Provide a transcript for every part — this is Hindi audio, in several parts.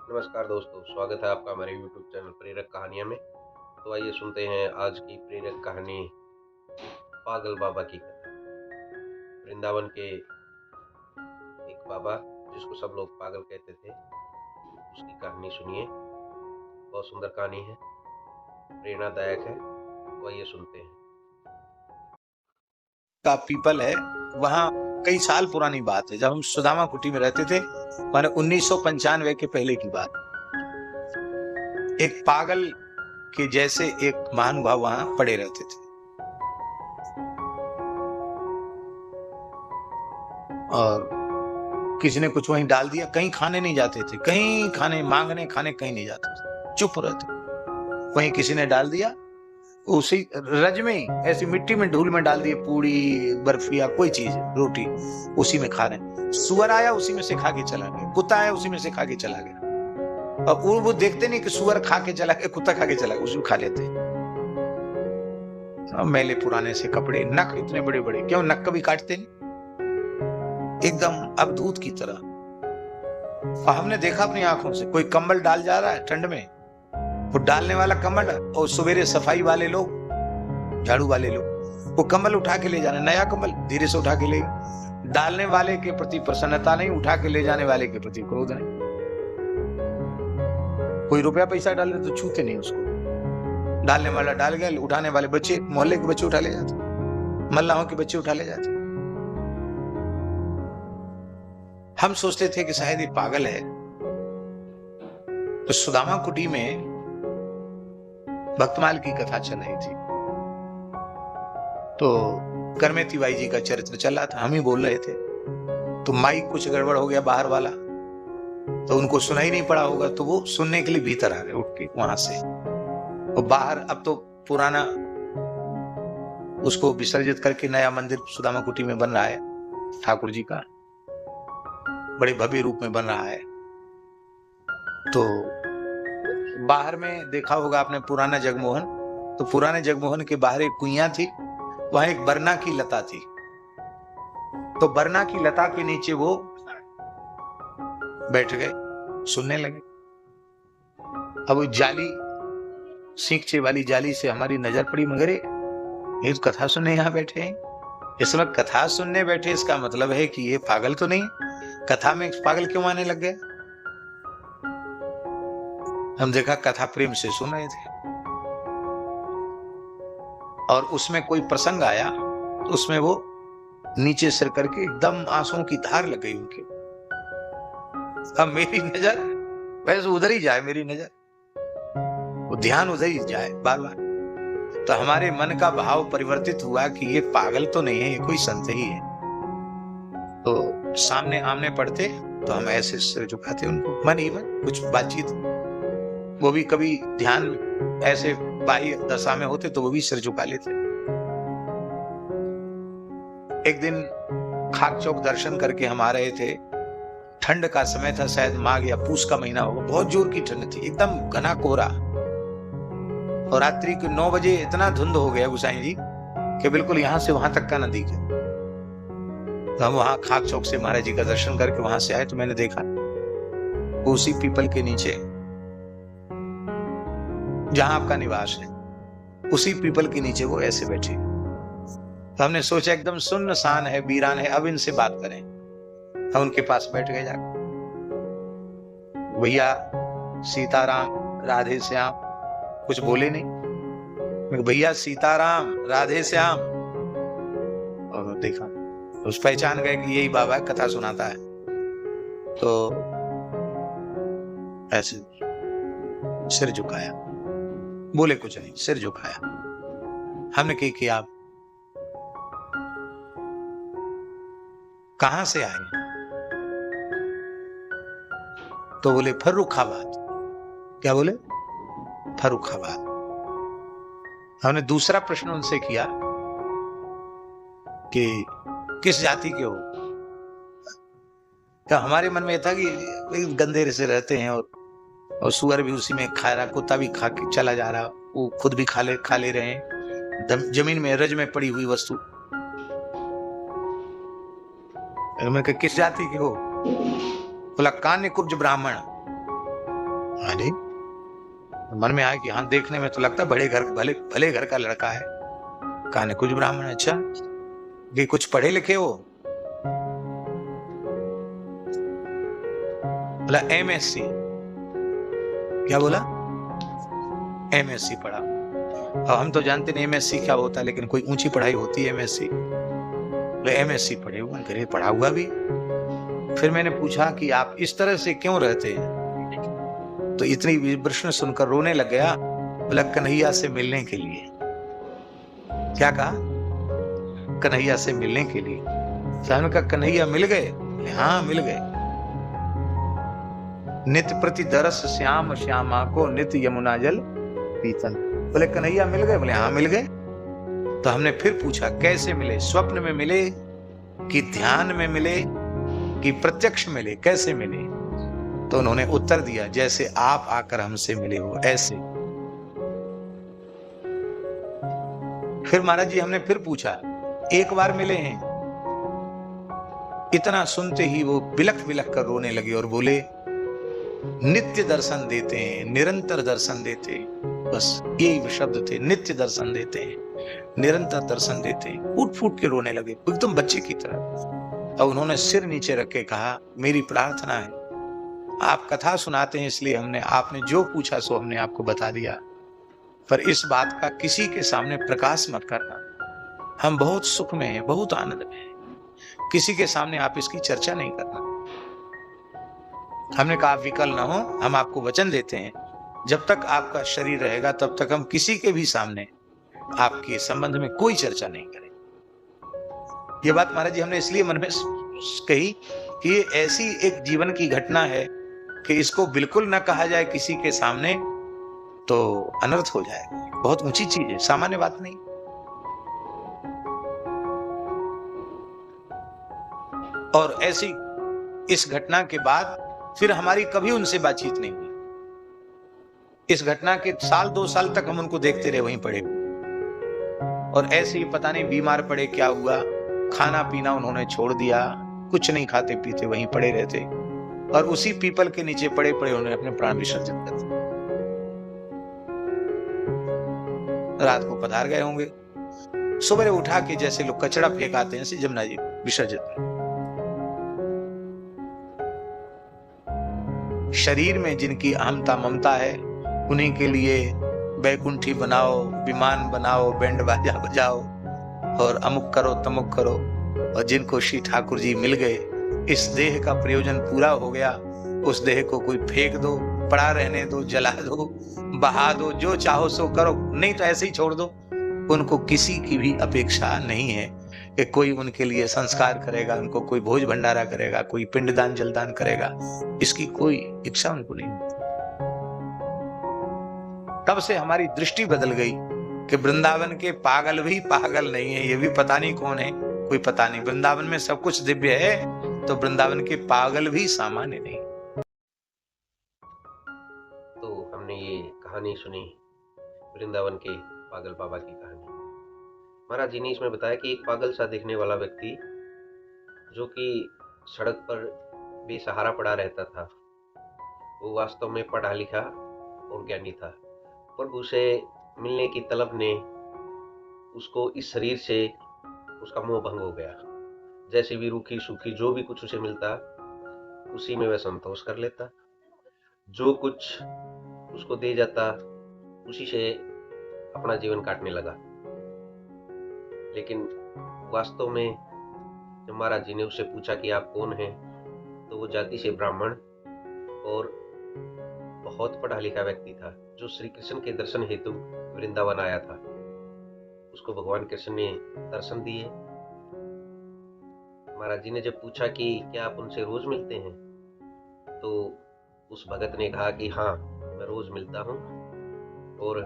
नमस्कार दोस्तों, स्वागत है आपका हमारे यूट्यूब चैनल प्रेरक कहानियाँ में। तो आइए सुनते हैं आज की प्रेरक कहानी पागल बाबा की कथा। वृंदावन के एक बाबा जिसको सब लोग पागल कहते थे, उसकी कहानी सुनिए। बहुत सुंदर कहानी है, प्रेरणादायक है। तो आइए सुनते हैं। का पीपल है, वहां कई साल पुरानी बात है, जब हम सुदामा कुटी में रहते थे, माने 1995 के पहले की बात। एक पागल के जैसे एक महानुभाव वहां पड़े रहते थे और किसी ने कुछ वहीं डाल दिया। कहीं खाने नहीं जाते थे, कहीं खाने मांगने खाने कहीं नहीं जाते थे, चुप रहते। वहीं किसी ने डाल दिया, उसी रज में ही ऐसी मिट्टी में धूल में डाल दिए, पूड़ी बर्फी या कोई चीज रोटी, उसी में खा रहे। सुअर आया उसी में से खा के चला गया, कुत्ता आया उसी में से खा के चला गया। अब वो देखते नहीं कि सुअर खा के चला गया, कुत्ता खा के चला गया, उसमें खा लेते। मैले पुराने से कपड़े, नख इतने बड़े बड़े, क्यों नख कभी काटते नहीं, एकदम अवधूत की तरह। और हमने देखा अपनी आंखों से, कोई कंबल डाल जा रहा है ठंड में, वो डालने वाला कंबल, और सवेरे सफाई वाले लोग, झाड़ू वाले लोग, वो कंबल उठा के ले जाने, नया कंबल धीरे से उठा के ले, डालने वाले के प्रति प्रसन्नता नहीं, उठा के ले जाने वाले के प्रति क्रोध नहीं। कोई रुपया पैसा डाले तो छूते नहीं उसको, डालने वाला डाल गया, उठाने वाले बच्चे, मोहल्ले के बच्चे उठा ले जाते, मल्लाहों के बच्चे उठा ले जाते। हम सोचते थे कि शायद ये पागल है। तो सुदामा कुटी में भक्तमाल की कथा चल रही थी, तो करमेती बाई जी का चरित्र चल रहा था, हम ही बोल रहे थे। तो माइक कुछ गड़बड़ हो गया बाहर वाला, तो उनको सुनाई नहीं पड़ा होगा, तो वो सुनने के लिए भीतर आ गए उठ के वहां से। और बाहर अब तो पुराना उसको विसर्जित करके नया मंदिर सुदामा कुटी में बन रहा है, ठाकुर जी का बड़े भव्य रूप में बन रहा है। तो बाहर में देखा होगा आपने पुराना जगमोहन, तो पुराने जगमोहन के बाहर एक कुइया थी, वहां एक बरना की लता थी। तो बरना की लता के नीचे वो बैठ गए, सुनने लगे। अब जाली, सींचे वाली जाली से हमारी नजर पड़ी, मगर ये कथा सुनने यहां बैठे हैं। इस वक्त कथा सुनने बैठे, इसका मतलब है कि ये पागल तो नहीं। कथा में पागल क्यों आने लग गए? हम देखा कथा प्रेम से सुन रहे थे, और उसमें कोई प्रसंग आया, उसमें वो नीचे सिर करके एकदम आंसुओं की धार लग गई उनके। अब मेरी नजर वैसे उधर ही जाए, मेरी नजर, वो ध्यान उधर ही जाए बार बार। तो हमारे मन का भाव परिवर्तित हुआ कि ये पागल तो नहीं है, ये कोई संत ही है। तो सामने आमने पड़ते तो हम ऐसे सिर झुकाते उनको, मन ही मन कुछ बातचीत। वो भी कभी ध्यान ऐसे बाह्य दशा में होते तो वो भी सिर झुका लेते। एक दिन खाक चौक दर्शन करके हम आ रहे थे, ठंड का समय था, शायद माघ या पूस का महीना होगा, बहुत जोर की ठंड थी, एकदम घना कोहरा। और रात्रि के 9 बजे इतना धुंध हो गया गुसाई जी कि बिल्कुल यहां से वहां तक का न दिखे। तो हम वहां खाक चौक से महाराज जी का दर्शन करके वहां से आए, तो मैंने देखा उसी पीपल के नीचे जहां आपका निवास है, उसी पीपल के नीचे वो ऐसे बैठे। तो हमने सोचा एकदम सुन्नसान है, वीरान है, अब इनसे बात करें। हम उनके पास बैठ गए जाकर, भैया सीताराम राधे श्याम, कुछ बोले नहीं। भैया सीताराम राधे श्याम, और देखा उस पहचान गए कि यही बाबा कथा सुनाता है। तो ऐसे सिर झुकाया, बोले कुछ नहीं, सिर झुकाया। हमने कही कि आप कहां से आए? तो बोले फर्रुखाबाद। क्या बोले? फर्रुखाबाद। हमने दूसरा प्रश्न उनसे किया कि किस जाति के हो? तो हमारे मन में यह था कि गंधेरे से रहते हैं, और सुअर भी उसी में खा रहा, कुत्ता भी खा के चला जा रहा, वो खुद भी खा ले रहे हैं, जमीन में रज में पड़ी हुई वस्तु। मैं किस जाति के हो? बोला कान्य कुब्ज ब्राह्मण। अरे मन में आया कि हाँ, देखने में तो लगता भले भले घर का लड़का है। कहा ने कुछ ब्राह्मण, अच्छा कि कुछ पढ़े लिखे हो? बोला एमएससी। क्या बोला? एमएससी पढ़ा। अब हम तो जानते नहीं एमएससी क्या होता है, लेकिन कोई ऊंची पढ़ाई होती है एमएससी। बोले एमएससी पढ़े हुए? करे पढ़ा हुआ भी। फिर मैंने पूछा कि आप इस तरह से क्यों रहते हैं? तो इतनी प्रश्न सुनकर रोने लग गया। बोला कन्हैया से मिलने के लिए। क्या कहा? कन्हैया से मिलने के लिए। साहब का कन्हैया मिल गए? बोले हाँ मिल गए। नित्य प्रति दरस श्याम श्यामा को नित्य यमुना जल पीतन। बोले कन्हैया मिल गए? बोले हाँ मिल गए। तो हमने फिर पूछा कैसे मिले? स्वप्न में मिले कि ध्यान में मिले कि प्रत्यक्ष मिले, कैसे मिले? तो उन्होंने उत्तर दिया जैसे आप आकर हमसे मिले हो ऐसे। फिर महाराज जी हमने फिर पूछा, एक बार मिले हैं? इतना सुनते ही वो बिलख बिलख कर रोने लगे और बोले नित्य दर्शन देते हैं, निरंतर दर्शन देते हैं। बस यही शब्द थे, नित्य दर्शन देते हैं, निरंतर दर्शन देते हैं। फूट फूट के रोने लगे एकदम बच्चे की तरह। और उन्होंने सिर नीचे रख के कहा मेरी प्रार्थना है, आप कथा सुनाते हैं इसलिए हमने, आपने जो पूछा सो हमने आपको बता दिया, पर इस बात का किसी के सामने प्रकाश मत करना। हम बहुत सुख में हैं, बहुत आनंद में हैं, किसी के सामने आप इसकी चर्चा नहीं करना। हमने कहा आप विकल ना हो, हम आपको वचन देते हैं जब तक आपका शरीर रहेगा तब तक हम किसी के भी सामने आपके संबंध में कोई चर्चा नहीं करें। ये बात महाराज जी हमने इसलिए मन में कही कि ये ऐसी एक जीवन की घटना है कि इसको बिल्कुल ना कहा जाए किसी के सामने तो अनर्थ हो जाएगा। बहुत ऊंची चीज है, सामान्य बात नहीं। और ऐसी इस घटना के बाद फिर हमारी कभी उनसे बातचीत नहीं हुई। इस घटना के साल 2 साल तक हम उनको देखते रहे वहीं पड़े। और ऐसे ही पता नहीं बीमार पड़े क्या हुआ, खाना पीना उन्होंने छोड़ दिया, कुछ नहीं खाते पीते वहीं पड़े रहते और उसी पीपल के नीचे पड़े पड़े उन्होंने अपने प्राण विसर्जित कर दिए। रात को पधार गए होंगे, सुबह उठा के जैसे लोग कचड़ा फेंकाते हैं ऐसे जमुना जी विसर्जित कर। शरीर में जिनकी अहमता ममता है उन्हीं के लिए बैकुंठी बनाओ, विमान बनाओ, बैंड बाजा बजाओ और अमुक करो तमुक करो। और जिनको श्री ठाकुर जी मिल गए, इस देह का प्रयोजन पूरा हो गया, उस देह को कोई फेंक दो, पड़ा रहने दो, जला दो, बहा दो, जो चाहो सो करो, नहीं तो ऐसे ही छोड़ दो। उनको किसी की भी अपेक्षा नहीं है कि कोई उनके लिए संस्कार करेगा, उनको कोई भोज भंडारा करेगा, कोई पिंडदान जलदान करेगा, इसकी कोई इच्छा उनको नहीं होती। तब से हमारी दृष्टि बदल गई कि वृंदावन के पागल भी पागल नहीं है, ये भी पता नहीं कौन है, कोई पता नहीं। वृंदावन में सब कुछ दिव्य है तो वृंदावन के पागल भी सामान्य नहीं। तो हमने ये कहानी सुनी, वृंदावन के पागल बाबा की कहानी। महाराज जी ने इसमें बताया कि एक पागल सा दिखने वाला व्यक्ति जो कि सड़क पर बेसहारा पड़ा रहता था, वो वास्तव में पढ़ा लिखा और ज्ञानी था। प्रभु से मिलने की तलब ने उसको इस शरीर से उसका मोह भंग हो गया। जैसे भी रूखी सूखी जो भी कुछ उसे मिलता उसी में वह संतोष कर लेता, जो कुछ उसको दे जाता उसी से अपना जीवन काटने लगा। लेकिन वास्तव में जब महाराज जी ने उससे पूछा कि आप कौन हैं, तो वो जाति से ब्राह्मण और बहुत पढ़ा लिखा व्यक्ति था, जो श्री कृष्ण के दर्शन हेतु वृंदावन आया था। उसको भगवान कृष्ण ने दर्शन दिए। महाराज जी ने जब पूछा कि क्या आप उनसे रोज मिलते हैं, तो उस भगत ने कहा कि हाँ, मैं रोज मिलता हूँ और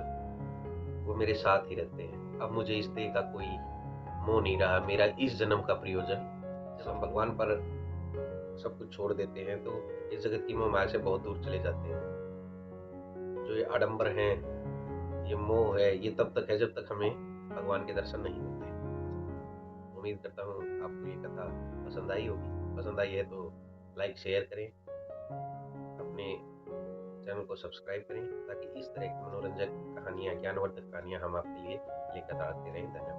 वो मेरे साथ ही रहते हैं। अब मुझे इस देह का कोई मोह नहीं रहा। मेरा इस जन्म का प्रयोजन, जब हम भगवान पर सब कुछ छोड़ देते हैं तो इस जगत की मोह माया से बहुत दूर चले जाते हैं। जो ये आडंबर हैं, ये मोह है, ये तब तक है जब तक हमें भगवान के दर्शन नहीं होते। उम्मीद करता हूँ आपको ये कथा पसंद आई होगी। पसंद आई है तो लाइक शेयर करें, अपने चैनल चैनल को सब्सक्राइब करें ताकि इस तरह की मनोरंजक कहानियाँ, ज्ञानवर्धक कहानियाँ हम आपके लिए लेकर आते रहें। धन्यवाद।